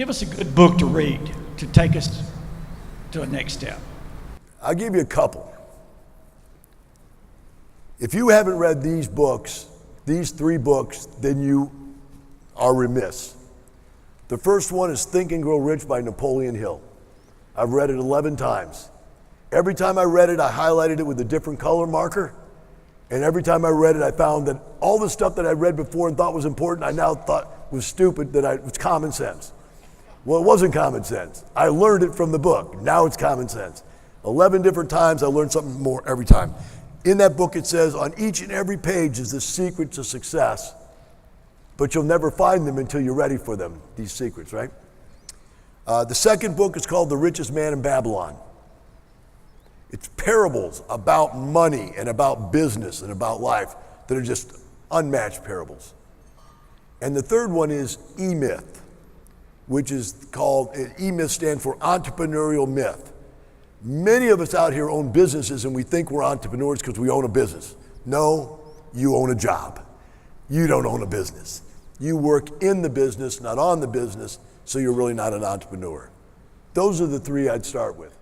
Give us a good book to read to take us to a next step. I'll give you a couple. If you haven't read these books, these 3 books, then you are remiss. The first one is Think and Grow Rich by Napoleon Hill. I've read it 11 times. Every time I read it, I highlighted it with a different color marker. And every time I read it, I found that all the stuff that I read before and thought was important, I now thought was stupid, it was common sense. Well, it wasn't common sense. I learned it from the book. Now it's common sense. 11 different times, I learned something more every time. In that book, it says, on each and every page is the secret to success, but you'll never find them until you're ready for them, these secrets, right? The second book is called The Richest Man in Babylon. It's parables about money and about business and about life that are just unmatched parables. And the third one is E-Myth, which is called, E-Myth stands for entrepreneurial myth. Many of us out here own businesses and we think we're entrepreneurs because we own a business. No, you own a job. You don't own a business. You work in the business, not on the business, so you're really not an entrepreneur. Those are the 3 I'd start with.